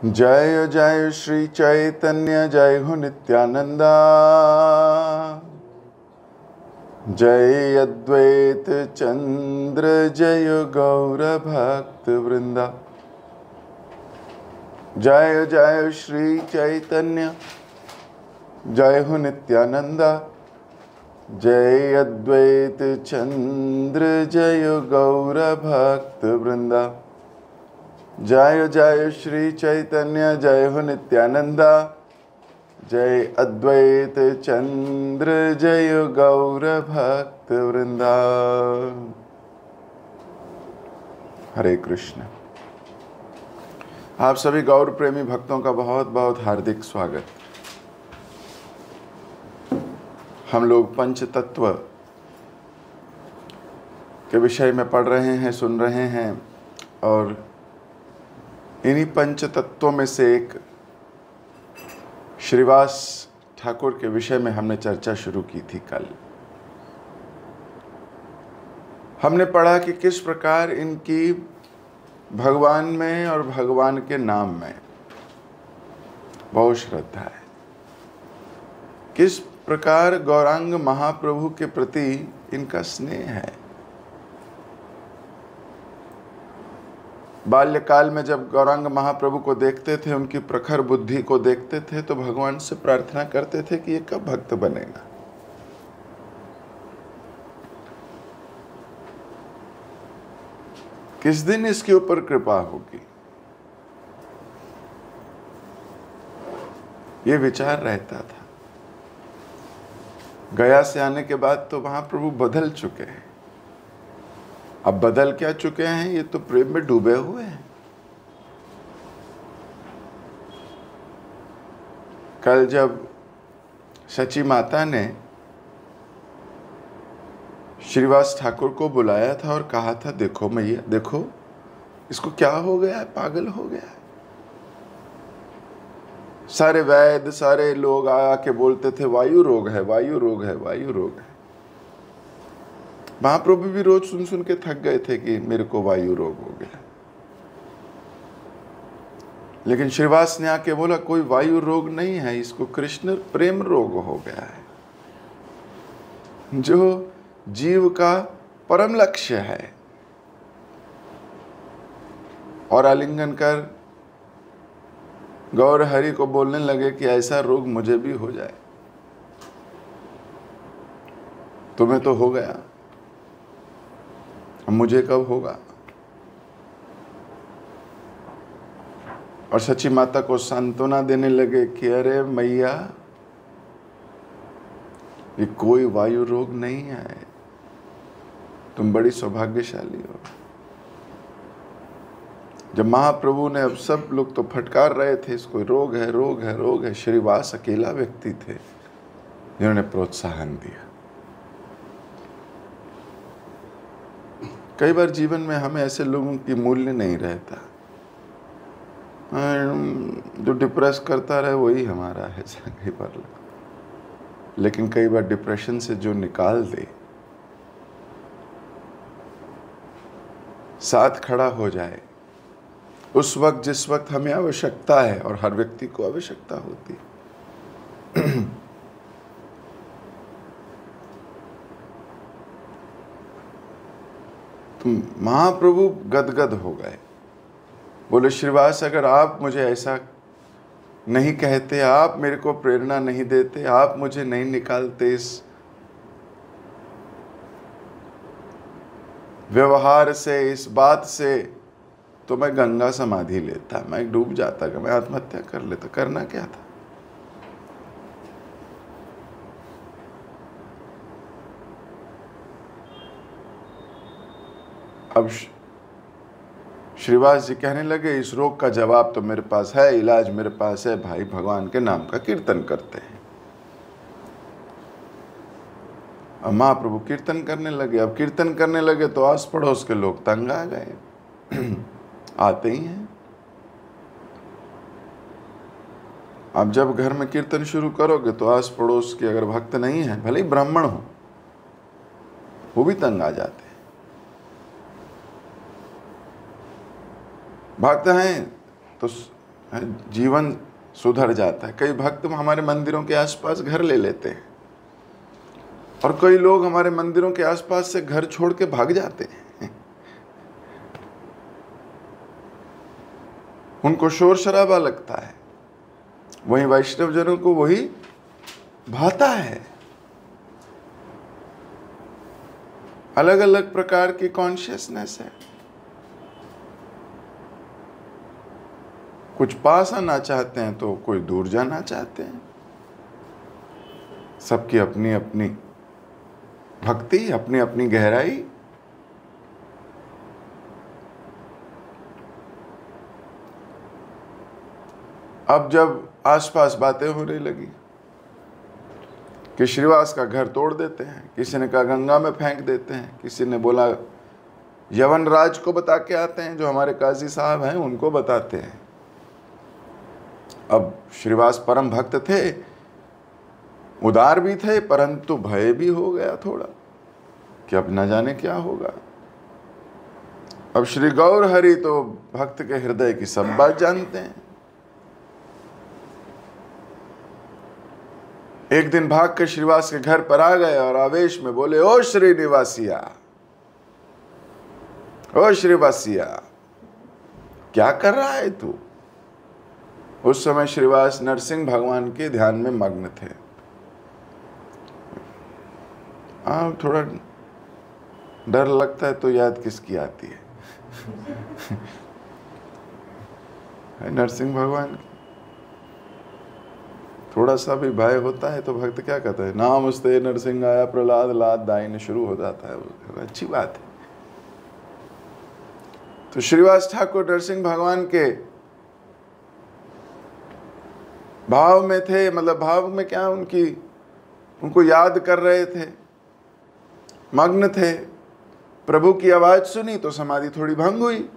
जय जय श्री चैतन्य जय हो नित्यानंदा। जय अद्वैत चंद्र जय गौर भक्त वृंदा। जय जय श्री चैतन्य जय हो नित्यानंदा। जय अद्वैत चंद्र जय गौर भक्त वृंदा। जय जय श्री चैतन्य जय हो नित्यानंदा। जय अद्वैत चंद्र जय गौर भक्त वृंदा। हरे कृष्ण। आप सभी गौर प्रेमी भक्तों का बहुत बहुत हार्दिक स्वागत। हम लोग पंच तत्व के विषय में पढ़ रहे हैं, सुन रहे हैं, और इन्हीं पंच तत्वों में से एक श्रीवास ठाकुर के विषय में हमने चर्चा शुरू की थी। कल हमने पढ़ा कि किस प्रकार इनकी भगवान में और भगवान के नाम में बहुत श्रद्धा है, किस प्रकार गौरांग महाप्रभु के प्रति इनका स्नेह है। बाल्यकाल में जब गौरांग महाप्रभु को देखते थे, उनकी प्रखर बुद्धि को देखते थे, तो भगवान से प्रार्थना करते थे कि ये कब भक्त बनेगा। किस दिन इसके ऊपर कृपा होगी, ये विचार रहता था। गया से आने के बाद तो महाप्रभु बदल चुके हैं। अब बदल क्या चुके हैं, ये तो प्रेम में डूबे हुए हैं। कल जब सची माता ने श्रीवास ठाकुर को बुलाया था और कहा था, देखो मैया, देखो इसको क्या हो गया है, पागल हो गया है। सारे वैद्य, सारे लोग आके बोलते थे वायु रोग है, वायु रोग है, वायु रोग है। महाप्रभु भी रोज सुन सुन के थक गए थे कि मेरे को वायु रोग हो गया। लेकिन श्रीवास ने आके बोला, कोई वायु रोग नहीं है, इसको कृष्ण प्रेम रोग हो गया है, जो जीव का परम लक्ष्य है। और आलिंगन कर गौर हरि को बोलने लगे कि ऐसा रोग मुझे भी हो जाए। तुम्हें तो हो गया, मुझे कब होगा। और सची माता को सांत्वना देने लगे कि अरे मैया, ये कोई वायु रोग नहीं है, तुम बड़ी सौभाग्यशाली हो। जब महाप्रभु ने, अब सब लोग तो फटकार रहे थे इसको, रोग है, रोग है, रोग है, श्रीवास अकेला व्यक्ति थे जिन्होंने प्रोत्साहन दिया। कई बार जीवन में हमें ऐसे लोगों की मूल्य नहीं रहता। जो डिप्रेस करता रहे वही हमारा है, ऐसा कई बार लगता। लेकिन कई बार डिप्रेशन से जो निकाल दे, साथ खड़ा हो जाए, उस वक्त जिस वक्त हमें आवश्यकता है, और हर व्यक्ति को आवश्यकता होती है। महाप्रभु गदगद हो गए। बोले, श्रीवास, अगर आप मुझे ऐसा नहीं कहते, आप मेरे को प्रेरणा नहीं देते, आप मुझे नहीं निकालते इस व्यवहार से, इस बात से, तो मैं गंगा समाधि लेता, मैं डूब जाता, मैं आत्महत्या कर लेता। करना क्या था। अब श्रीवास जी कहने लगे, इस रोग का जवाब तो मेरे पास है, इलाज मेरे पास है भाई, भगवान के नाम का कीर्तन करते हैं। अब महाप्रभु कीर्तन करने लगे। अब कीर्तन करने लगे तो आस पड़ोस के लोग तंग आ गए। आते ही हैं। अब जब घर में कीर्तन शुरू करोगे तो आस पड़ोस के अगर भक्त नहीं है, भले ही ब्राह्मण हो, वो भी तंग आ जाते हैं। भक्त हैं तो जीवन सुधर जाता है। कई भक्त हमारे मंदिरों के आसपास घर ले लेते हैं और कई लोग हमारे मंदिरों के आसपास से घर छोड़ के भाग जाते हैं। उनको शोर शराबा लगता है, वहीं वैष्णव जनों को वही भाता है। अलग अलग प्रकार की कॉन्शियसनेस है। कुछ पास आना चाहते हैं तो कोई दूर जाना चाहते हैं। सबकी अपनी अपनी भक्ति, अपनी अपनी गहराई। अब जब आसपास बातें होने लगी कि श्रीवास का घर तोड़ देते हैं, किसी ने कहा गंगा में फेंक देते हैं, किसी ने बोला यवन राज को बता के आते हैं, जो हमारे काजी साहब हैं उनको बताते हैं। अब श्रीवास परम भक्त थे, उदार भी थे, परंतु भय भी हो गया थोड़ा कि अब न जाने क्या होगा। अब श्री गौर हरि तो भक्त के हृदय की सब बात जानते हैं। एक दिन भाग के श्रीवास के घर पर आ गए और आवेश में बोले, ओ श्रीनिवासिया, ओ श्रीवासिया, क्या कर रहा है तू? उस समय श्रीवास नरसिंह भगवान के ध्यान में मग्न थे। थोड़ा डर लगता है तो याद किसकी आती है? नरसिंह भगवान की। थोड़ा सा भी भय होता है तो भक्त क्या कहता है, नामस्ते नरसिंह आया प्रहलाद लाद दाइन, शुरू हो जाता है। अच्छी बात है। तो श्रीवास ठाकुर नरसिंह भगवान के भाव में थे, मतलब भाव में क्या, उनको याद कर रहे थे, मग्न थे। प्रभु की आवाज सुनी तो समाधि थोड़ी भंग हुई।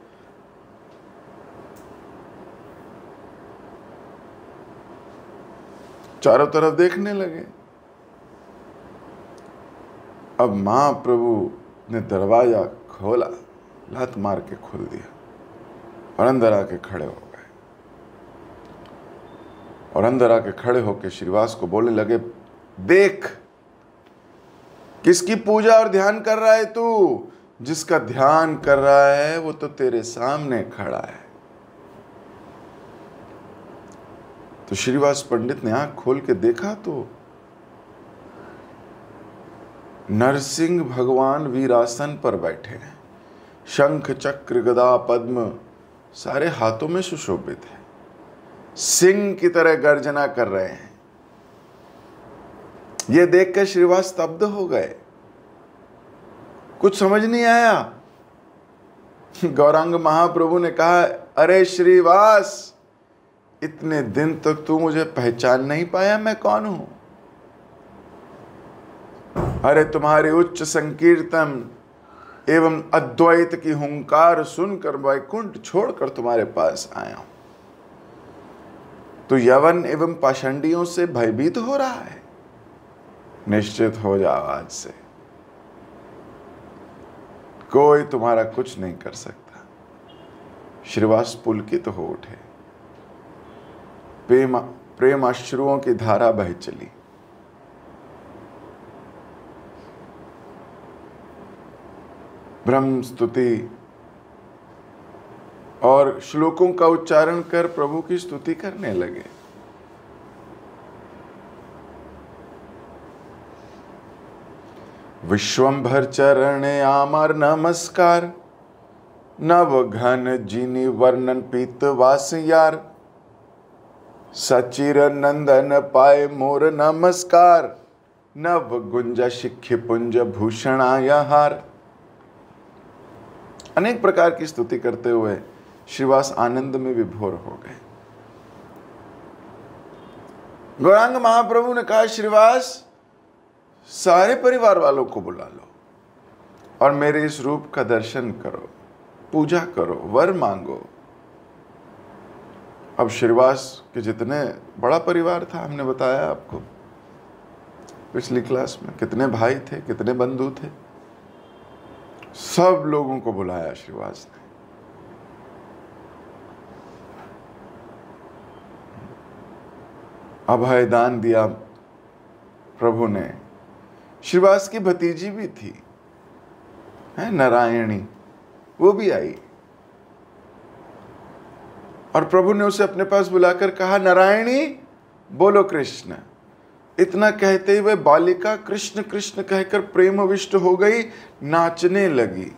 चारों तरफ देखने लगे। अब महाप्रभु ने दरवाजा खोला, लात मार के खोल दिया और अंदर आके खड़े हो गए। और अंदर आके खड़े होके श्रीवास को बोलने लगे, देख किसकी पूजा और ध्यान कर रहा है तू? जिसका ध्यान कर रहा है वो तो तेरे सामने खड़ा है। तो श्रीवास पंडित ने आंख खोल के देखा तो नरसिंह भगवान वीरासन पर बैठे हैं। शंख चक्र गदा पद्म सारे हाथों में सुशोभित है। सिंह की तरह गर्जना कर रहे हैं। यह देखकर श्रीवास स्तब्ध हो गए, कुछ समझ नहीं आया। गौरांग महाप्रभु ने कहा, अरे श्रीवास, इतने दिन तक तू मुझे पहचान नहीं पाया, मैं कौन हूं? अरे तुम्हारे उच्च संकीर्तन एवं अद्वैत की हुंकार सुनकर वैकुंठ छोड़कर तुम्हारे पास आया हूं। तो यवन एवं पाषंडियों से भयभीत हो रहा है? निश्चित हो जाओ, आज से कोई तुम्हारा कुछ नहीं कर सकता। श्रीवास पुलकित हो उठे। प्रेम अश्रुओं की धारा बह चली। ब्रह्म स्तुति और श्लोकों का उच्चारण कर प्रभु की स्तुति करने लगे। विश्वंभर चरणे आमर नमस्कार, नव घन जिनी वर्णन पीत वास यार। सचिर नंदन पाए मोर नमस्कार, नव गुंजा शिख्य पुंज भूषणाया हार। अनेक प्रकार की स्तुति करते हुए श्रीवास आनंद में विभोर हो गए। गौरांग महाप्रभु ने कहा, श्रीवास, सारे परिवार वालों को बुला लो और मेरे इस रूप का दर्शन करो, पूजा करो, वर मांगो। अब श्रीवास के जितने बड़ा परिवार था, हमने बताया आपको पिछली क्लास में, कितने भाई थे, कितने बंधु थे, सब लोगों को बुलाया श्रीवास ने। अभय दान दिया प्रभु ने। श्रीवास की भतीजी भी थी, है नारायणी, वो भी आई और प्रभु ने उसे अपने पास बुलाकर कहा, नारायणी बोलो कृष्ण। इतना कहते हुए बालिका कृष्ण कृष्ण कहकर प्रेमविष्ट हो गई, नाचने लगी।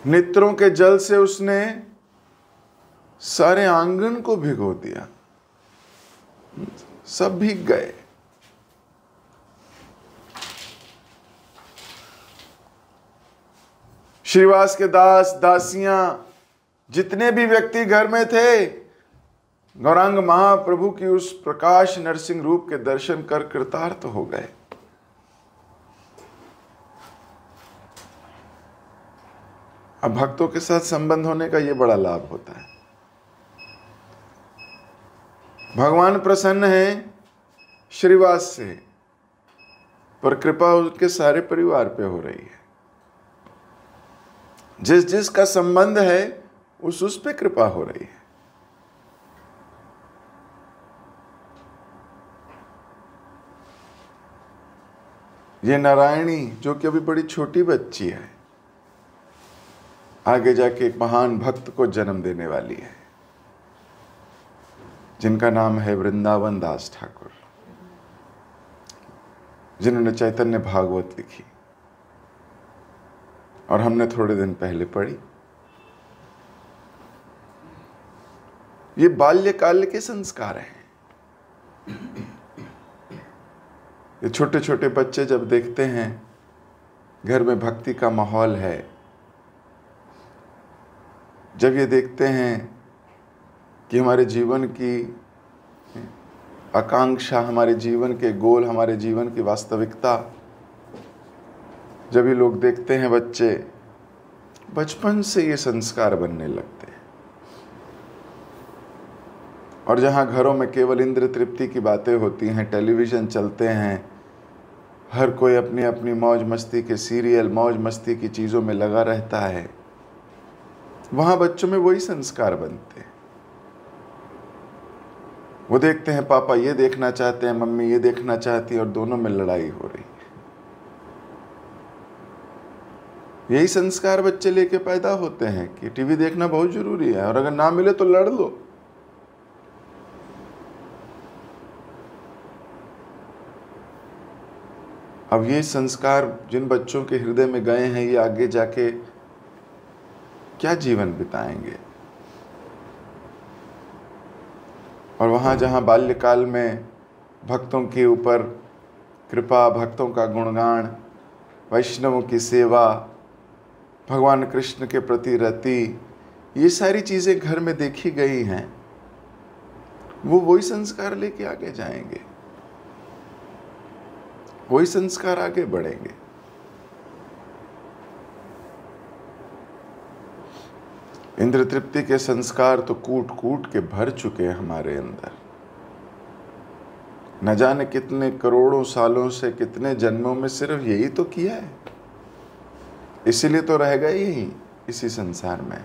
नेत्रों के जल से उसने सारे आंगन को भिगो दिया, सब भीग गए। श्रीवास के दास दासियां जितने भी व्यक्ति घर में थे, गौरांग महाप्रभु की उस प्रकाश नरसिंह रूप के दर्शन कर कृतार्थ हो गए। अब भक्तों के साथ संबंध होने का यह बड़ा लाभ होता है। भगवान प्रसन्न है श्रीवास से, पर कृपा उसके सारे परिवार पे हो रही है। जिस जिसका संबंध है उस पे कृपा हो रही है। ये नारायणी जो कि अभी बड़ी छोटी बच्ची है, आगे जाके एक महान भक्त को जन्म देने वाली है, जिनका नाम है वृंदावन दास ठाकुर, जिन्होंने चैतन्य भागवत लिखी और हमने थोड़े दिन पहले पढ़ी। ये बाल्यकाल के संस्कार हैं। ये छोटे छोटे बच्चे जब देखते हैं घर में भक्ति का माहौल है, जब ये देखते हैं कि हमारे जीवन की आकांक्षा, हमारे जीवन के गोल, हमारे जीवन की वास्तविकता, जब ये लोग देखते हैं, बच्चे बचपन से ये संस्कार बनने लगते हैं। और जहाँ घरों में केवल इंद्र तृप्ति की बातें होती हैं, टेलीविज़न चलते हैं, हर कोई अपनी अपनी मौज मस्ती के सीरियल, मौज मस्ती की चीज़ों में लगा रहता है, वहाँ बच्चों में वही संस्कार बनते हैं। वो देखते हैं पापा ये देखना चाहते हैं, मम्मी ये देखना चाहती है, और दोनों में लड़ाई हो रही है। यही संस्कार बच्चे लेके पैदा होते हैं कि टीवी देखना बहुत जरूरी है, और अगर ना मिले तो लड़ लो। अब ये संस्कार जिन बच्चों के हृदय में गए हैं, ये आगे जाके क्या जीवन बिताएंगे। और वहाँ जहाँ बाल्यकाल में भक्तों के ऊपर कृपा, भक्तों का गुणगान, वैष्णवों की सेवा, भगवान कृष्ण के प्रति रति, ये सारी चीज़ें घर में देखी गई हैं, वो वही संस्कार लेके आगे जाएंगे, वही संस्कार आगे बढ़ेंगे। इंद्र तृप्ति के संस्कार तो कूट कूट के भर चुके हैं हमारे अंदर। न जाने कितने करोड़ों सालों से, कितने जन्मों में सिर्फ यही तो किया है, इसीलिए तो रह गए यही इसी संसार में।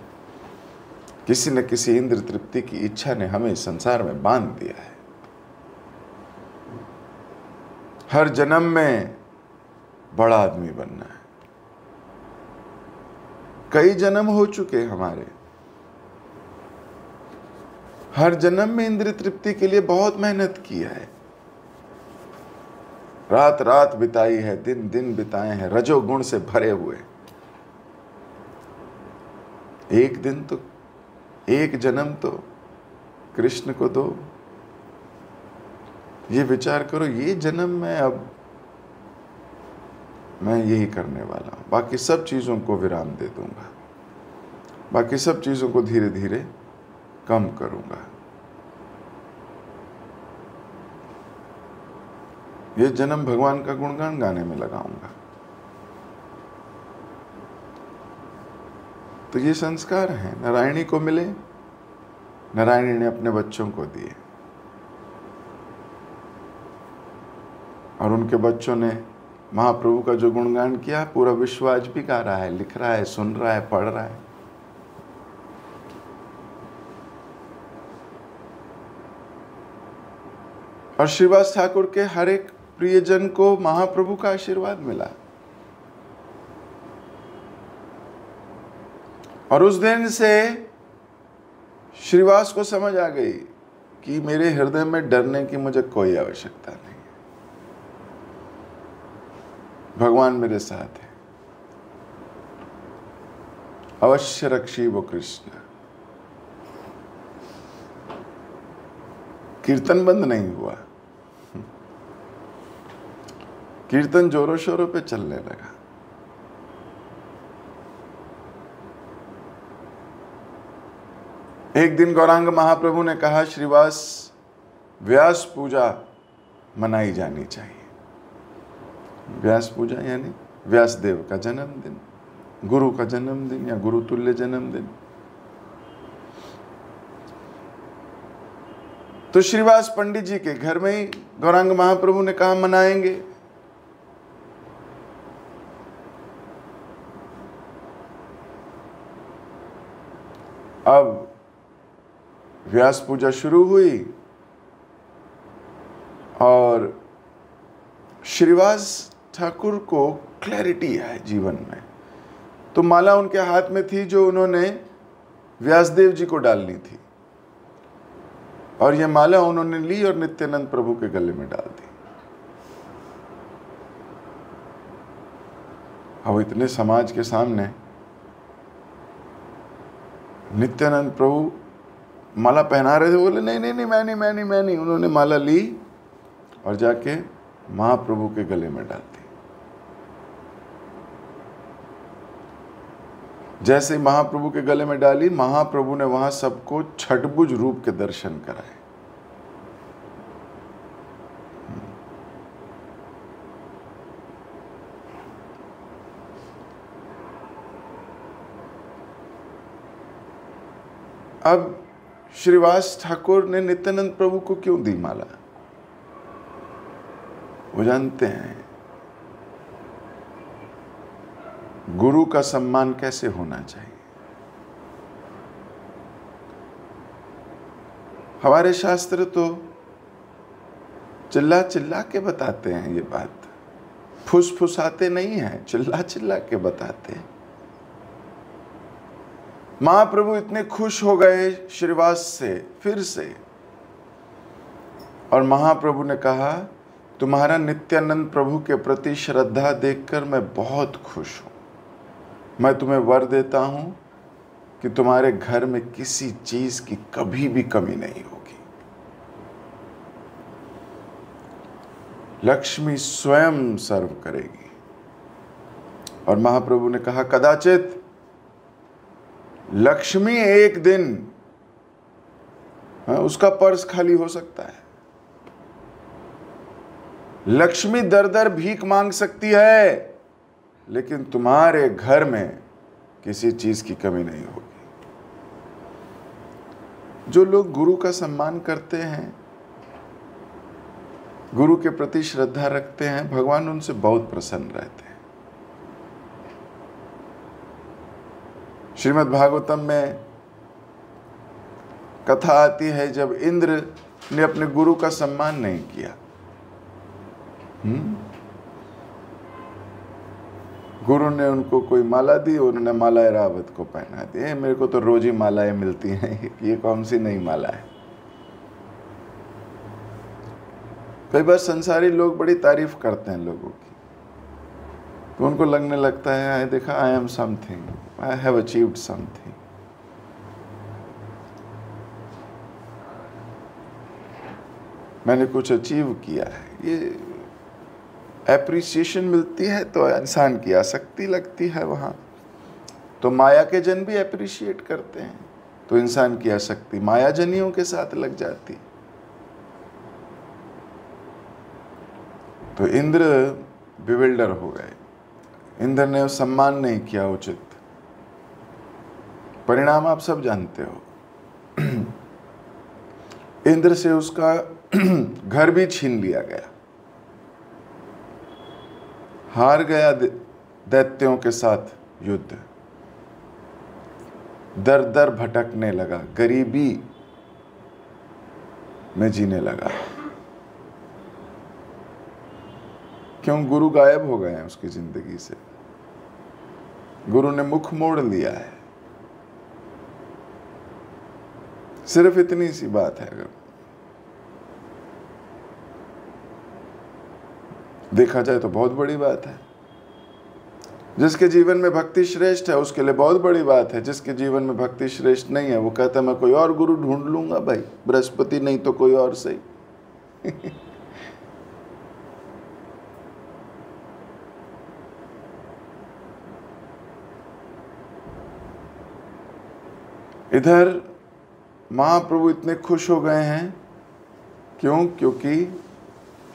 किसी न किसी इंद्र तृप्ति की इच्छा ने हमें संसार में बांध दिया है। हर जन्म में बड़ा आदमी बनना है। कई जन्म हो चुके हमारे, हर जन्म में इंद्र तृप्ति के लिए बहुत मेहनत किया है, रात रात बिताई है, दिन दिन बिताए हैं, रजोगुण से भरे हुए। एक दिन तो, एक जन्म तो कृष्ण को दो। ये विचार करो, ये जन्म में अब मैं यही करने वाला हूं, बाकी सब चीजों को विराम दे दूंगा, बाकी सब चीजों को धीरे धीरे कम करूंगा। ये जन्म भगवान का गुणगान गाने में लगाऊंगा। तो ये संस्कार हैं, नारायणी को मिले, नारायणी ने अपने बच्चों को दिए, और उनके बच्चों ने महाप्रभु का जो गुणगान किया, पूरा विश्व आज भी गा रहा है, लिख रहा है, सुन रहा है, पढ़ रहा है। और श्रीवास ठाकुर के हर एक प्रियजन को महाप्रभु का आशीर्वाद मिला। और उस दिन से श्रीवास को समझ आ गई कि मेरे हृदय में डरने की मुझे कोई आवश्यकता नहीं है, भगवान मेरे साथ है, अवश्य रक्षी वो कृष्ण। कीर्तन बंद नहीं हुआ, कीर्तन जोरों शोरों पे चलने लगा। एक दिन गौरांग महाप्रभु ने कहा, श्रीवास, व्यास पूजा मनाई जानी चाहिए। व्यास पूजा यानी व्यासदेव का जन्मदिन, गुरु का जन्मदिन या गुरु तुल्य जन्मदिन। तो श्रीवास पंडित जी के घर में ही गौरांग महाप्रभु ने कहा मनाएंगे। अब व्यास पूजा शुरू हुई और श्रीवास ठाकुर को क्लैरिटी है जीवन में। तो माला उनके हाथ में थी जो उन्होंने व्यासदेव जी को डालनी थी, और यह माला उन्होंने ली और नित्यानंद प्रभु के गले में डाल दी। अब इतने समाज के सामने नित्यानंद प्रभु माला पहना रहे थे, बोले नहीं नहीं नहीं मैं नहीं। उन्होंने माला ली और जाके महाप्रभु के गले में डाल दी। जैसे ही महाप्रभु के गले में डाली, महाप्रभु ने वहां सबको छठभुज रूप के दर्शन कराए। अब श्रीवास ठाकुर ने नित्यानंद प्रभु को क्यों दी माला? वो जानते हैं गुरु का सम्मान कैसे होना चाहिए। हमारे शास्त्र तो चिल्ला चिल्ला के बताते हैं ये बात, फुसफुसाते नहीं हैं, चिल्ला चिल्ला के बताते हैं। महाप्रभु इतने खुश हो गए श्रीवास से फिर से, और महाप्रभु ने कहा, तुम्हारा नित्यानंद प्रभु के प्रति श्रद्धा देखकर मैं बहुत खुश हूं। मैं तुम्हें वर देता हूं कि तुम्हारे घर में किसी चीज की कभी भी कमी नहीं होगी। लक्ष्मी स्वयं सर्व करेगी। और महाप्रभु ने कहा, कदाचित लक्ष्मी एक दिन उसका पर्स खाली हो सकता है, लक्ष्मी दर दर भीख मांग सकती है, लेकिन तुम्हारे घर में किसी चीज की कमी नहीं होगी। जो लोग गुरु का सम्मान करते हैं, गुरु के प्रति श्रद्धा रखते हैं, भगवान उनसे बहुत प्रसन्न रहते हैं। श्रीमद् भागवतम में कथा आती है जब इंद्र ने अपने गुरु का सम्मान नहीं किया। गुरु ने उनको कोई माला दी, उन्होंने माला ऐरावत को पहना दी। मेरे को तो रोज ही मालाएं मिलती हैं, ये कौन सी नई माला है। कई बार संसारी लोग बड़ी तारीफ करते हैं लोगों की, तो उनको लगने लगता है देखा, I am something, I have achieved something. मैंने कुछ अचीव किया है। ये एप्रिसिएशन मिलती है तो इंसान की आसक्ति लगती है वहाँ। तो माया के जन भी एप्रिशिएट करते हैं, तो इंसान की आसक्ति मायाजनियों के साथ लग जाती। तो इंद्र बिविल्डर हो गए। इंद्र ने सम्मान नहीं किया उचित, परिणाम आप सब जानते हो। इंद्र से उसका घर भी छीन लिया गया, हार गया दैत्यों के साथ युद्ध, दर दर भटकने लगा, गरीबी में जीने लगा। क्यों? गुरु गायब हो गए हैं उसकी जिंदगी से, गुरु ने मुख मोड़ लिया है। सिर्फ इतनी सी बात है। अगर देखा जाए तो बहुत बड़ी बात है। जिसके जीवन में भक्ति श्रेष्ठ है उसके लिए बहुत बड़ी बात है। जिसके जीवन में भक्ति श्रेष्ठ नहीं है वो कहता है मैं कोई और गुरु ढूंढ लूंगा भाई, बृहस्पति नहीं तो कोई और सही। इधर महाप्रभु इतने खुश हो गए हैं। क्यों? क्योंकि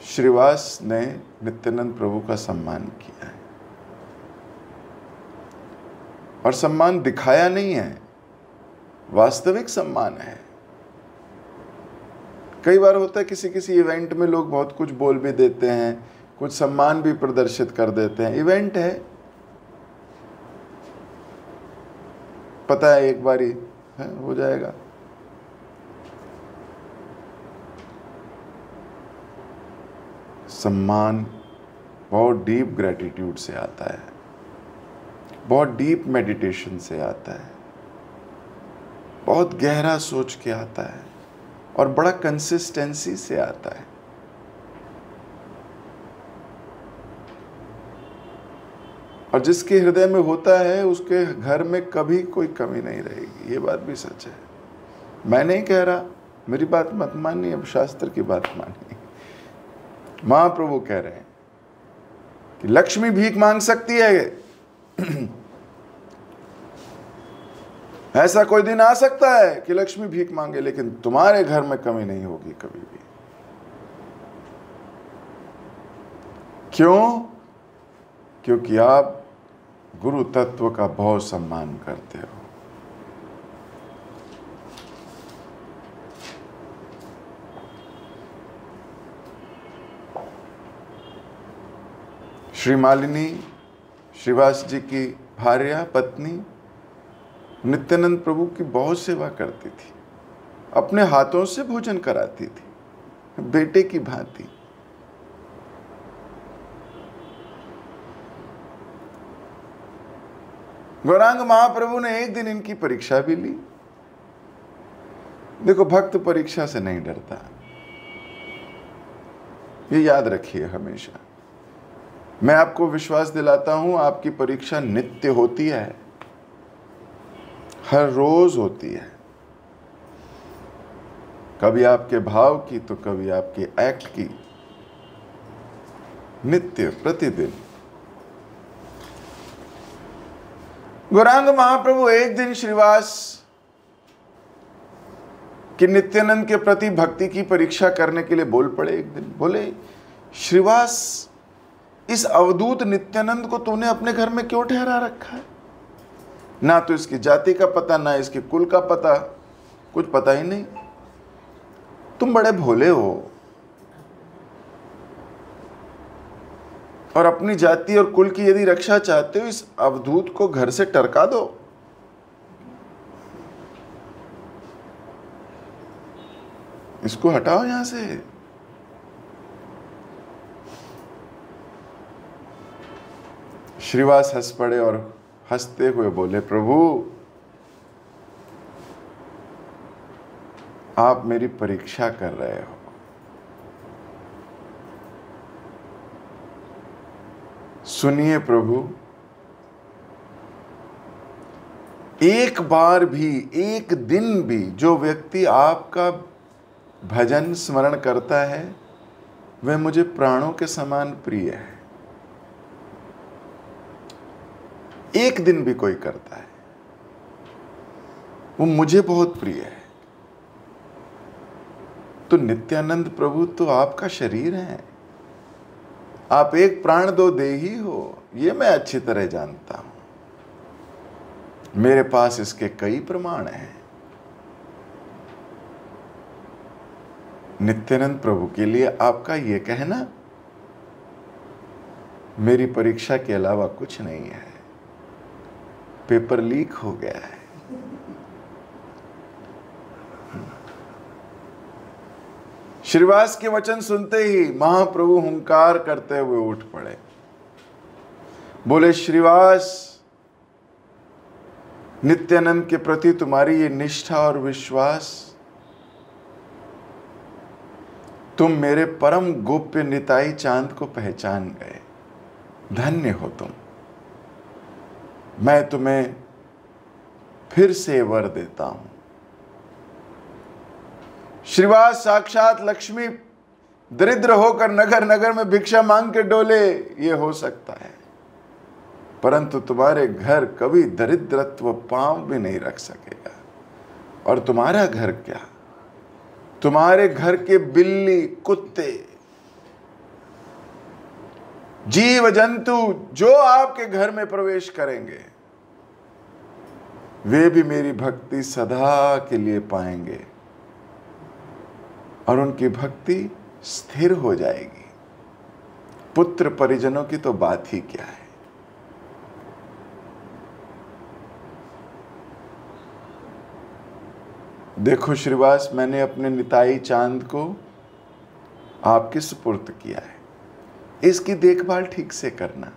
श्रीवास ने नित्यानंद प्रभु का सम्मान किया है, और सम्मान दिखाया नहीं है, वास्तविक सम्मान है। कई बार होता है किसी किसी इवेंट में लोग बहुत कुछ बोल भी देते हैं, कुछ सम्मान भी प्रदर्शित कर देते हैं। इवेंट है, पता है एक बारी है, हो जाएगा। सम्मान बहुत डीप ग्रेटिट्यूड से आता है, बहुत डीप मेडिटेशन से आता है, बहुत गहरा सोच के आता है, और बड़ा कंसिस्टेंसी से आता है। और जिसके हृदय में होता है उसके घर में कभी कोई कमी नहीं रहेगी। ये बात भी सच है। मैं नहीं कह रहा, मेरी बात मत मानिए, अब शास्त्र की बात मानिए। महाप्रभु कह रहे हैं कि लक्ष्मी भीख मांग सकती है, ऐसा कोई दिन आ सकता है कि लक्ष्मी भीख मांगे, लेकिन तुम्हारे घर में कमी नहीं होगी कभी भी। क्यों? क्योंकि आप गुरु तत्व का बहुत सम्मान करते हो। श्री मालिनी श्रीवास जी की भार्या पत्नी नित्यानंद प्रभु की बहुत सेवा करती थी, अपने हाथों से भोजन कराती थी, बेटे की भांति। गौरांग महाप्रभु ने एक दिन इनकी परीक्षा भी ली। देखो, भक्त परीक्षा से नहीं डरता, ये याद रखिए हमेशा। मैं आपको विश्वास दिलाता हूं, आपकी परीक्षा नित्य होती है, हर रोज होती है। कभी आपके भाव की तो कभी आपके एक्ट की, नित्य प्रतिदिन। गौरांग महाप्रभु एक दिन श्रीवास कि नित्यानंद के प्रति भक्ति की परीक्षा करने के लिए बोल पड़े। एक दिन बोले, श्रीवास, इस अवधूत नित्यानंद को तूने अपने घर में क्यों ठहरा रखा है? ना तो इसकी जाति का पता, ना इसके कुल का पता, कुछ पता ही नहीं। तुम बड़े भोले हो और अपनी जाति और कुल की यदि रक्षा चाहते हो, इस अवधूत को घर से टरका दो। इसको हटाओ यहां से। श्रीवास हंस पड़े और हंसते हुए बोले, प्रभु, आप मेरी परीक्षा कर रहे हो। सुनिए प्रभु, एक बार भी, एक दिन भी जो व्यक्ति आपका भजन स्मरण करता है वह मुझे प्राणों के समान प्रिय है। एक दिन भी कोई करता है वो मुझे बहुत प्रिय है। तो नित्यानंद प्रभु तो आपका शरीर है, आप एक प्राण दो देही हो, ये मैं अच्छी तरह जानता हूं। मेरे पास इसके कई प्रमाण हैं। नित्यानंद प्रभु के लिए आपका ये कहना मेरी परीक्षा के अलावा कुछ नहीं है। पेपर लीक हो गया है। श्रीवास के वचन सुनते ही महाप्रभु हुंकार करते हुए उठ पड़े। बोले, श्रीवास, नित्यानंद के प्रति तुम्हारी ये निष्ठा और विश्वास, तुम मेरे परम गोप्य निताई चांद को पहचान गए, धन्य हो तुम। मैं तुम्हें फिर से वर देता हूं। श्रीवास साक्षात लक्ष्मी दरिद्र होकर नगर नगर में भिक्षा मांग के डोले, ये हो सकता है, परंतु तुम्हारे घर कभी दरिद्रत्व पांव भी नहीं रख सकेगा। और तुम्हारा घर क्या, तुम्हारे घर के बिल्ली, कुत्ते, जीव जंतु जो आपके घर में प्रवेश करेंगे, वे भी मेरी भक्ति सदा के लिए पाएंगे और उनकी भक्ति स्थिर हो जाएगी। पुत्र परिजनों की तो बात ही क्या है। देखो श्रीवास, मैंने अपने निताई चांद को आपके सुपुर्द किया है, इसकी देखभाल ठीक से करना।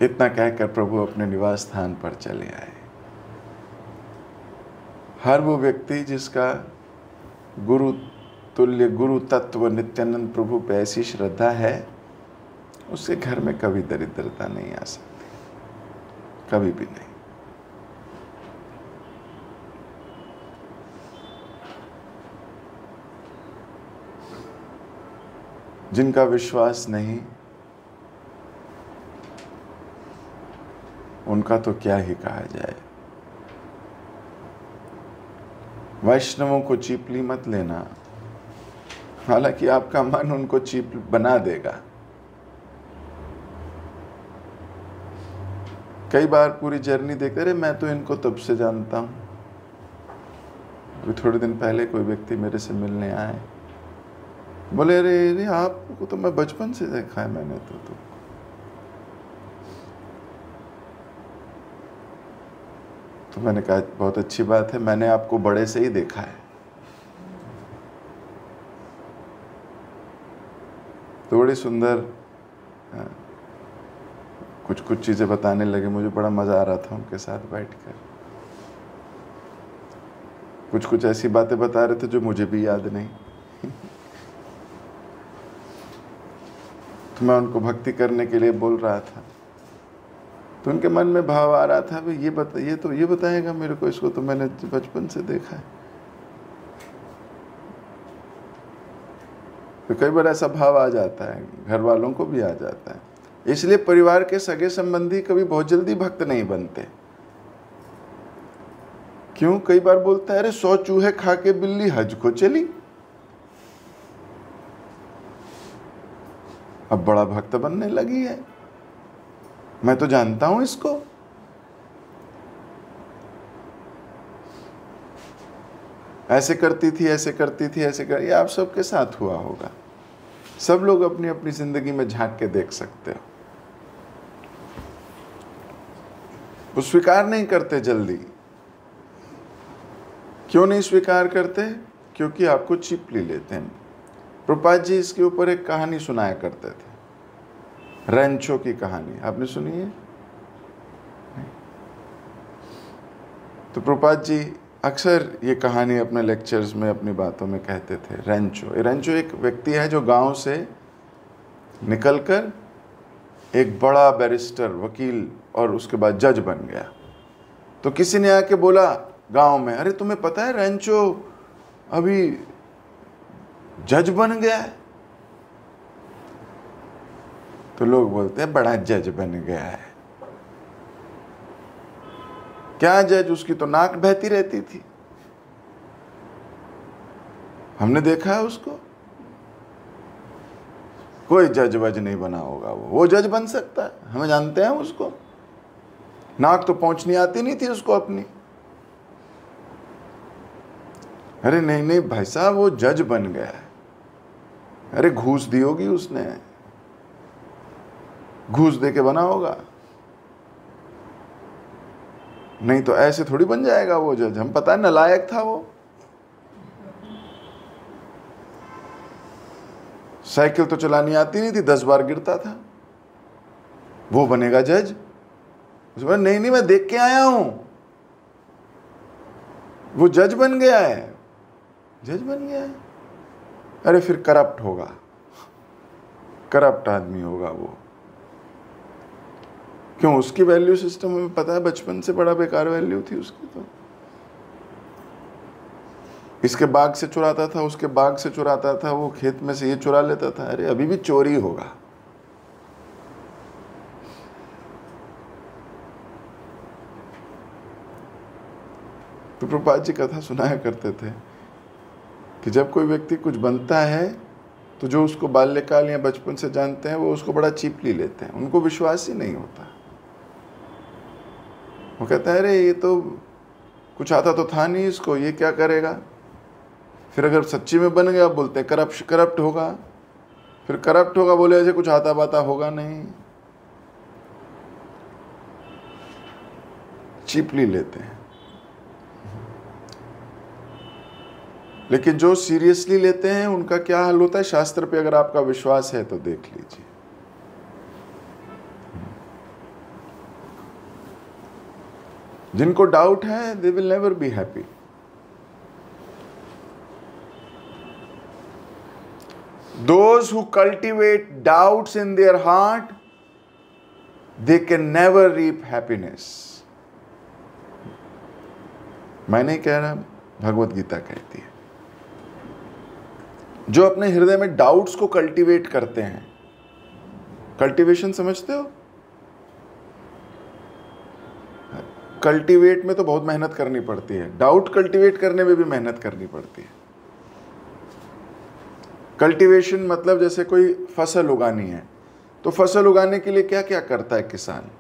इतना कहकर प्रभु अपने निवास स्थान पर चले आए। हर वो व्यक्ति जिसका गुरु तुल्य गुरु तत्व नित्यानंद प्रभु पे ऐसी श्रद्धा है, उसके घर में कभी दरिद्रता नहीं आ सकती, कभी भी नहीं। जिनका विश्वास नहीं, उनका तो क्या ही कहा जाए। वैष्णवों को चीपली मत लेना, हालांकि आपका मन उनको चीप बना देगा। कई बार पूरी जर्नी देखते रहे, मैं तो इनको तब से जानता हूं। अभी थोड़े दिन पहले कोई व्यक्ति मेरे से मिलने आए, बोले, अरे आपको तो मैं बचपन से देखा है मैंने तो मैंने कहा बहुत अच्छी बात है, मैंने आपको बड़े से ही देखा है। तो बड़ी सुंदर कुछ चीजें बताने लगे, मुझे बड़ा मजा आ रहा था उनके साथ बैठकर। कुछ ऐसी बातें बता रहे थे जो मुझे भी याद नहीं। तो मैं उनको भक्ति करने के लिए बोल रहा था, तो उनके मन में भाव आ रहा था, भाई ये बताएगा मेरे को, इसको तो मैंने बचपन से देखा है। तो कई बार ऐसा भाव आ जाता है, घर वालों को भी आ जाता है। इसलिए परिवार के सगे संबंधी कभी बहुत जल्दी भक्त नहीं बनते। क्यों? कई बार बोलता है, अरे 100 चूहे खा के बिल्ली हज को चली, अब बड़ा भक्त बनने लगी है, मैं तो जानता हूं इसको। ऐसे करती थी, ये आप सबके साथ हुआ होगा। सब लोग अपनी अपनी जिंदगी में झांक के देख सकते हो। वो स्वीकार नहीं करते जल्दी। क्यों नहीं स्वीकार करते? क्योंकि आपको चिपली लेते हैं। प्रभुपाद जी इसके ऊपर एक कहानी सुनाया करते थे, रैंचो की कहानी। आपने सुनी है? तो प्रभुपाद जी अक्सर ये कहानी अपने लेक्चर्स में, अपनी बातों में कहते थे। रैंचो एक व्यक्ति है जो गांव से निकलकर एक बड़ा बैरिस्टर, वकील और उसके बाद जज बन गया। तो किसी ने आके बोला गांव में, अरे तुम्हें पता है रैंचो अभी जज बन गया है? तो लोग बोलते हैं बड़ा जज बन गया है। क्या जज? उसकी तो नाक बहती रहती थी, हमने देखा है उसको। कोई जज वज नहीं बना होगा, वो जज बन सकता है, हमें जानते हैं उसको। नाक तो पहुंचनी आती नहीं थी उसको अपनी। अरे नहीं भाई साहब, वो जज बन गया है। अरे घूस दी होगी उसने, घूस दे के बना होगा, नहीं तो ऐसे थोड़ी बन जाएगा वो जज। हम पता है नालायक था वो। साइकिल तो चलानी आती नहीं थी, 10 बार गिरता था। वो बनेगा जज? उसने नहीं नहीं मैं देख के आया हूं। वो जज बन गया है, जज बन गया है। अरे फिर करप्ट होगा, करप्ट आदमी होगा वो। क्यों? उसकी वैल्यू सिस्टम में पता है बचपन से बड़ा बेकार वैल्यू थी उसकी। तो इसके बाग से चुराता था, उसके बाग से चुराता था, वो खेत में से ये चुरा लेता था। अरे अभी भी चोरी होगा। तो प्रभुपाद जी कथा सुनाया करते थे कि जब कोई व्यक्ति कुछ बनता है तो जो उसको बाल्यकाल या बचपन से जानते हैं वो उसको बड़ा चीपली लेते हैं, उनको विश्वास ही नहीं होता। वो कहते हैं अरे ये तो कुछ आता तो था नहीं इसको, ये क्या करेगा। फिर अगर सच्ची में बन गया बोलते हैं करप्ट होगा। फिर करप्ट होगा, बोले ऐसे कुछ आता बाता होगा नहीं, चीपली लेते हैं। लेकिन जो सीरियसली लेते हैं उनका क्या हाल होता है, शास्त्र पे अगर आपका विश्वास है तो देख लीजिए। जिनको डाउट है they will never be happy. Those who cultivate doubts in their heart, they can never reap happiness. मैं नहीं कह रहा, भगवत गीता कहती है। जो अपने हृदय में डाउट्स को कल्टीवेट करते हैं, कल्टीवेशन समझते हो? कल्टीवेट में तो बहुत मेहनत करनी पड़ती है, डाउट कल्टीवेट करने में भी मेहनत करनी पड़ती है। कल्टीवेशन मतलब जैसे कोई फसल उगानी है, तो फसल उगाने के लिए क्या क्या करता है किसान?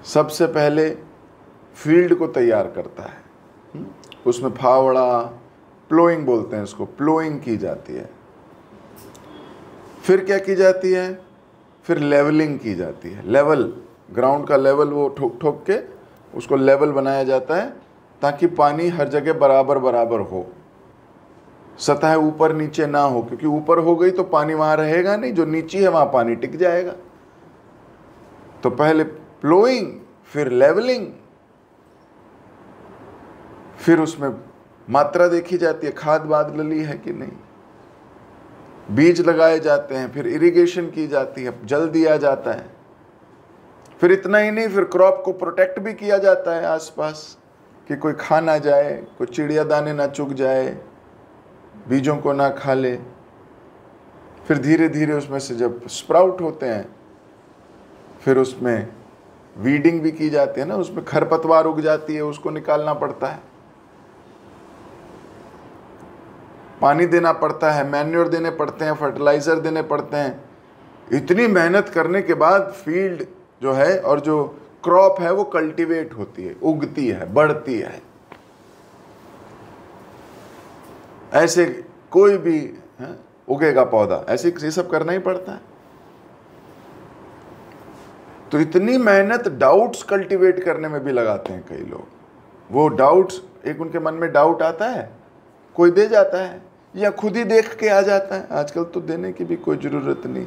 सबसे पहले फील्ड को तैयार करता है, उसमें फावड़ा, प्लोइंग बोलते हैं उसको, प्लोइंग की जाती है। फिर क्या की जाती है? फिर लेवलिंग की जाती है। लेवल, ग्राउंड का लेवल वो ठोक ठोक के उसको लेवल बनाया जाता है ताकि पानी हर जगह बराबर बराबर हो, सतह ऊपर नीचे ना हो, क्योंकि ऊपर हो गई तो पानी वहां रहेगा नहीं, जो नीचे है वहां पानी टिक जाएगा। तो पहले प्लोइंग, फिर लेवलिंग, फिर उसमें मात्रा देखी जाती है, खाद वाद डली है कि नहीं, बीज लगाए जाते हैं, फिर इरिगेशन की जाती है, जल दिया जाता है। फिर इतना ही नहीं, फिर क्रॉप को प्रोटेक्ट भी किया जाता है आसपास कि कोई खा ना जाए, कोई चिड़िया दाने ना चुग जाए, बीजों को ना खा ले। फिर धीरे धीरे उसमें से जब स्प्राउट होते हैं फिर उसमें वीडिंग भी की जाती है ना, उसमें खरपतवार उग जाती है, उसको निकालना पड़ता है, पानी देना पड़ता है, मैन्योर देने पड़ते हैं, फर्टिलाइजर देने पड़ते हैं। इतनी मेहनत करने के बाद फील्ड जो है और जो क्रॉप है वो कल्टीवेट होती है, उगती है, बढ़ती है। ऐसे कोई भी उगेगा पौधा, ऐसे ये सब करना ही पड़ता है। तो इतनी मेहनत डाउट्स कल्टीवेट करने में भी लगाते हैं कई लोग। वो डाउट्स, एक उनके मन में डाउट आता है, कोई दे जाता है या खुद ही देख के आ जाता है। आजकल तो देने की भी कोई ज़रूरत नहीं,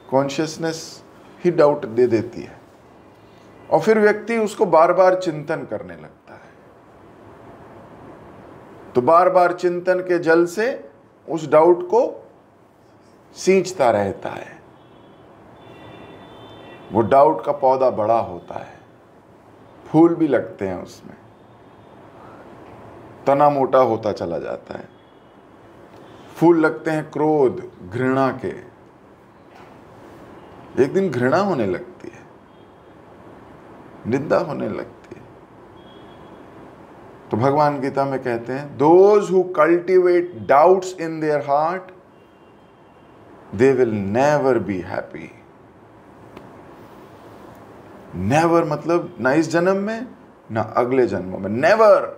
कॉन्शियसनेस ही डाउट दे देती है। और फिर व्यक्ति उसको बार बार चिंतन करने लगता है। तो बार बार चिंतन के जल से उस डाउट को सींचता रहता है। वो डाउट का पौधा बड़ा होता है, फूल भी लगते हैं उसमें, तना मोटा होता चला जाता है। फूल लगते हैं क्रोध, घृणा के। एक दिन घृणा होने लगती है, निंदा होने लगती है। तो भगवान गीता में कहते हैं, those who cultivate doubts in their heart they will never be happy. Never मतलब ना इस जन्म में ना अगले जन्मों में, नेवर।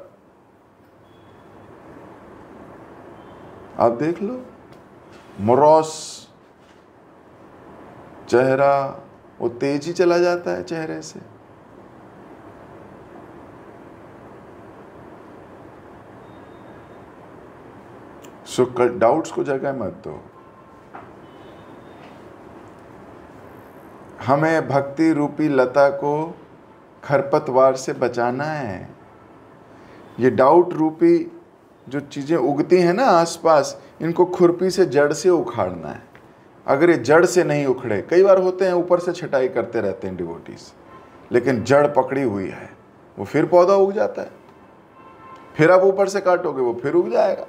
आप देख लो, मोरॉस चेहरा, वो तेज ही चला जाता है चेहरे से। सो डाउट्स को जगह मत दो। हमें भक्ति रूपी लता को खरपतवार से बचाना है। ये डाउट रूपी जो चीज़ें उगती हैं ना आसपास, इनको खुरपी से जड़ से उखाड़ना है। अगर ये जड़ से नहीं उखड़े, कई बार होते हैं ऊपर से छटाई करते रहते हैं डिवोटीज, लेकिन जड़ पकड़ी हुई है, वो फिर पौधा उग जाता है। फिर आप ऊपर से काटोगे, वो फिर उग जाएगा।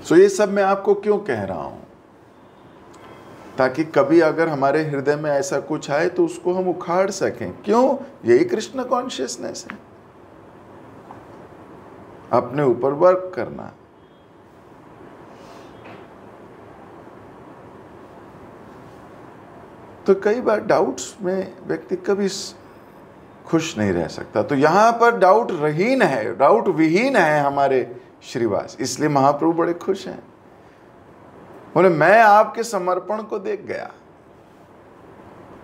सो ये सब मैं आपको क्यों कह रहा हूं? ताकि कभी अगर हमारे हृदय में ऐसा कुछ आए तो उसको हम उखाड़ सकें। क्यों? यही कृष्ण कॉन्शियसनेस है, अपने ऊपर वर्क करना। तो कई बार डाउट्स में व्यक्ति कभी खुश नहीं रह सकता। तो यहां पर डाउट रहीन है, डाउट विहीन है हमारे श्रीवास, इसलिए महाप्रभु बड़े खुश हैं। बोले मैं आपके समर्पण को देख गया।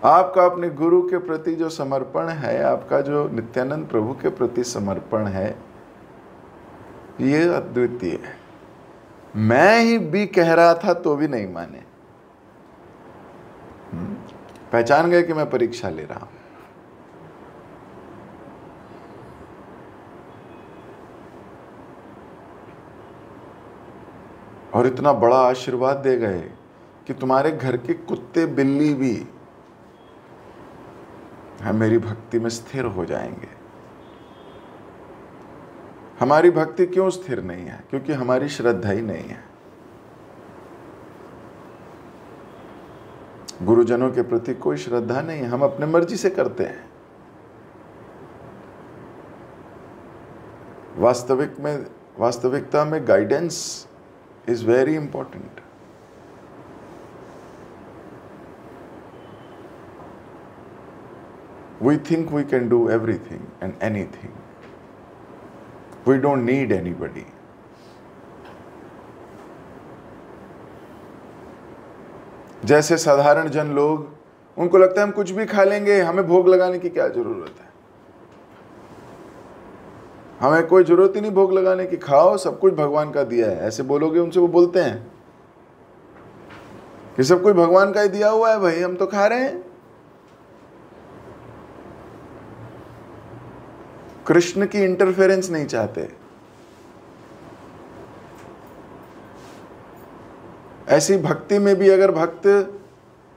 आपका अपने गुरु के प्रति जो समर्पण है, आपका जो नित्यानंद प्रभु के प्रति समर्पण है, ये अद्वितीय है। मैं ही भी कह रहा था तो भी नहीं माने। पहचान गए कि मैं परीक्षा ले रहा हूं। और इतना बड़ा आशीर्वाद दे गए कि तुम्हारे घर के कुत्ते बिल्ली भी मेरी भक्ति में स्थिर हो जाएंगे। हमारी भक्ति क्यों स्थिर नहीं है? क्योंकि हमारी श्रद्धा ही नहीं है। गुरुजनों के प्रति कोई श्रद्धा नहीं है, हम अपने मर्जी से करते हैं। वास्तविकता में guidance is very important. We think we can do everything and anything. We don't need anybody. जैसे साधारण जन लोग, उनको लगता है हम कुछ भी खा लेंगे, हमें भोग लगाने की क्या जरूरत है। हमें कोई जरूरत ही नहीं भोग लगाने की, खाओ, सब कुछ भगवान का दिया है। ऐसे बोलोगे उनसे, वो बोलते हैं कि सब कुछ भगवान का ही दिया हुआ है भाई, हम तो खा रहे हैं। कृष्ण की इंटरफेरेंस नहीं चाहते। ऐसी भक्ति में भी अगर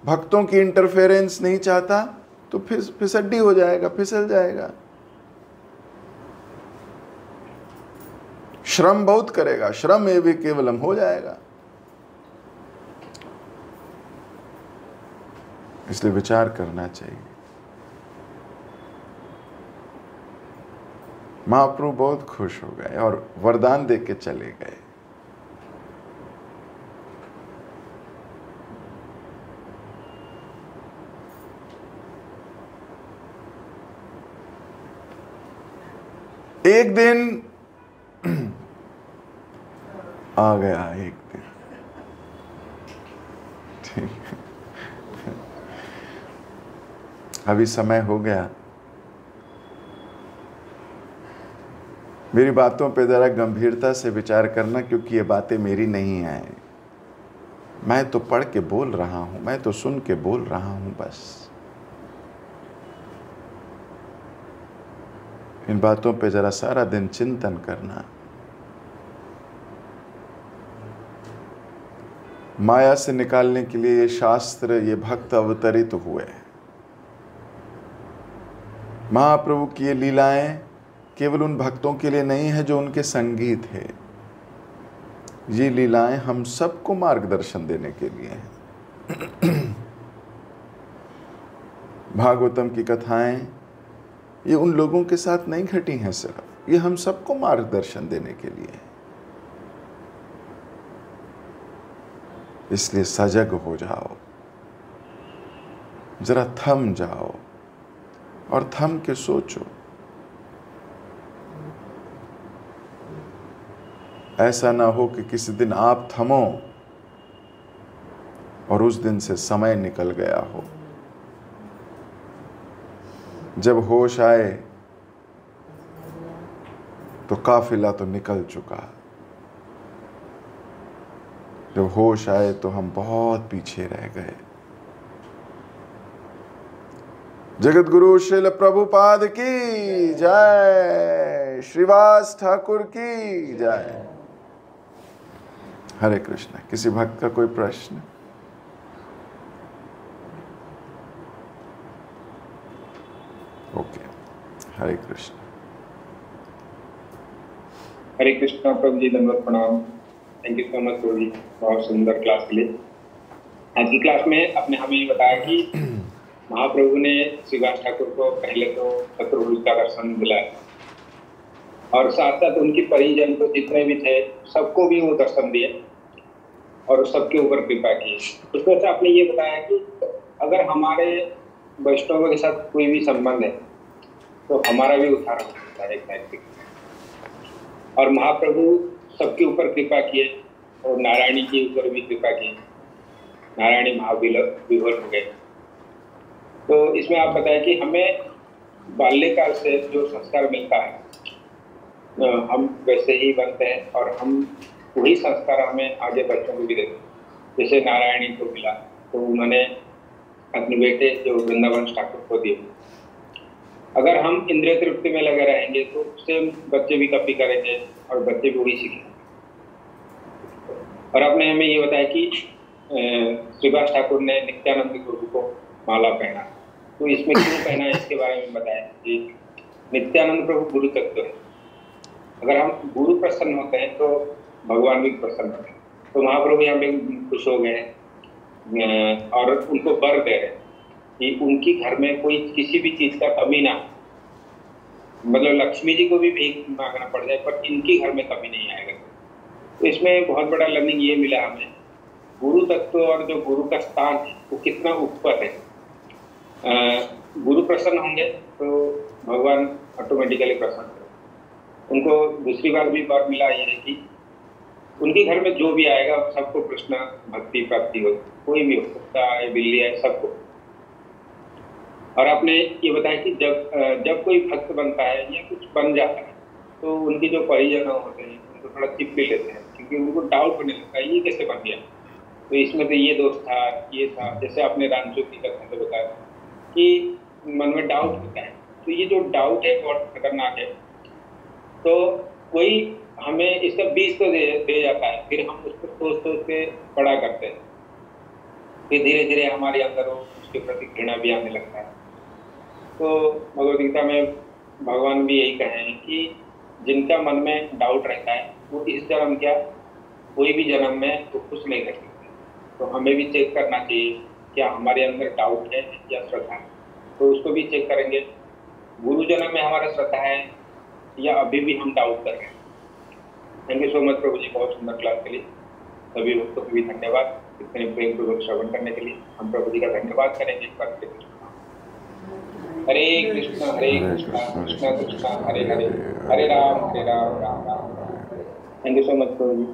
भक्तों की इंटरफेरेंस नहीं चाहता तो फिसड्डी हो जाएगा, फिसल जाएगा, श्रम बहुत करेगा, श्रम ये भी केवलम हो जाएगा। इसलिए विचार करना चाहिए। महाप्रभु बहुत खुश हो गए और वरदान दे के चले गए। एक दिन आ गया, एक दिन ठीक है, अभी समय हो गया। मेरी बातों पे जरा गंभीरता से विचार करना, क्योंकि ये बातें मेरी नहीं हैं। मैं तो पढ़ के बोल रहा हूं, मैं तो सुन के बोल रहा हूं बस। इन बातों पे जरा सारा दिन चिंतन करना। माया से निकालने के लिए ये शास्त्र, ये भक्त अवतरित हुए। महाप्रभु की ये लीलाएं केवल उन भक्तों के लिए नहीं है जो उनके संगी थे। ये लीलाएं हम सबको मार्गदर्शन देने के लिए हैं। भागवतम की कथाएं ये उन लोगों के साथ नहीं घटी हैं सिर्फ, ये हम सबको मार्गदर्शन देने के लिए है। इसलिए सजग हो जाओ, जरा थम जाओ और थम के सोचो। ऐसा ना हो कि किसी दिन आप थमो और उस दिन से समय निकल गया हो। जब होश आए तो काफिला तो निकल चुका। जब होश आए तो हम बहुत पीछे रह गए। जगत गुरु श्रील प्रभुपाद की जय, श्रीवास ठाकुर की जय। हरे कृष्ण। किसी भक्त का कोई प्रश्न? ओके, हरे कृष्ण। हरे कृष्णा प्रभु जी, दंडवत प्रणाम। थैंक यू सो मच प्रभु जी, बहुत सुंदर क्लास के लिए। आज की क्लास में आपने हमें ये बताया कि महाप्रभु ने श्रीवास ठाकुर को पहले तो चतुर्भुज का दर्शन दिलाया और साथ साथ उनकी परिजन को जितने भी थे सबको भी वो दर्शन दिए और सबके ऊपर कृपा की। उसमें से आपने ये बताया कि अगर हमारे वैष्णवों के साथ कोई भी संबंध है तो हमारा भी उद्धार हो सकता है एक नैतिक। और महाप्रभु सबके ऊपर कृपा किए और नारायणी के ऊपर भी कृपा की। नारायणी महाविभोर हो गए। तो इसमें आप बताएं कि हमें बाल्यकाल से जो संस्कार मिलता है हम वैसे ही बनते हैं और हम वही संस्कार हमें आगे बच्चों को भी देते हैं। जैसे नारायणी को मिला तो उन्होंने अपने बेटे जो वृंदावन ठाकुर को दिए। अगर हम इंद्रिय तृप्ति में लगे रहेंगे तो उससे बच्चे भी कॉपी करेंगे और बच्चे भी वही सीखेंगे। और आपने हमें ये बताया कि श्रीवास ठाकुर ने नित्यानंद गुरु को माला पहना, तो इसमें क्यों पहना है इसके बारे में बताया कि नित्यानंद प्रभु गुरु तत्व है। अगर हम गुरु प्रसन्न होते हैं तो भगवान भी प्रसन्न होते हैं। तो महाप्रभु यहाँ पे खुश हो गए और उनको वर दे रहे कि उनकी घर में कोई किसी भी चीज का कमी ना, मतलब लक्ष्मी जी को भी भीख मांगना पड़ जाए पर इनकी घर में कमी नहीं आएगा। तो इसमें बहुत बड़ा लर्निंग ये मिला हमें, गुरु तत्व और जो गुरु का स्थान है वो कितना ऊपर है। गुरु प्रसन्न होंगे तो भगवान ऑटोमेटिकली प्रसन्न होंगे। उनको दूसरी बार भी वर मिला ये है कि उनके घर में जो भी आएगा सबको कृष्ण भक्ति प्राप्ति हो, कोई भी हो, कुत्ता है बिल्ली है सबको। और आपने ये बताया कि जब कोई भक्त बनता है या कुछ बन जाता है तो उनके जो परिजन होते हैं उनको थोड़ा चिप भी लेते हैं क्योंकि उनको डाउट होने लगता है ये कैसे बन गया। तो इसमें तो ये दोष था, ये था। जैसे आपने रामचू की कथा में बताया कि मन में डाउट होता है, तो ये जो डाउट है बहुत खतरनाक है। तो कोई हमें इसका बीज तो दे जाता है, फिर हम उसको सोच के बड़ा करते हैं, फिर धीरे धीरे हमारे अंदर उसके प्रति घृणा भी आने लगता है। तो भगवद गीता में भगवान भी यही कहे हैं कि जिनका मन में डाउट रहता है वो इस जन्म क्या कोई भी जन्म में तो खुश नहीं रह सकते। तो हमें भी चेक करना चाहिए क्या हमारे अंदर डाउट है या श्रद्धा है, तो उसको भी चेक करेंगे। गुरु जन्म में हमारा श्रद्धा है या अभी भी हम डाउट कर रहे हैं। थैंक यू सो मच प्रभु जी, बहुत सुंदर क्लास के लिए। सभी भक्तों को भी धन्यवाद इतने प्रेम पूर्वक श्रवण करने के लिए। हम प्रभु जी का धन्यवाद करेंगे एक बार फिर। हरे कृष्णा कृष्णा कृष्णा हरे हरे, हरे Ram Ram Ram. Thank you so much प्रभु जी।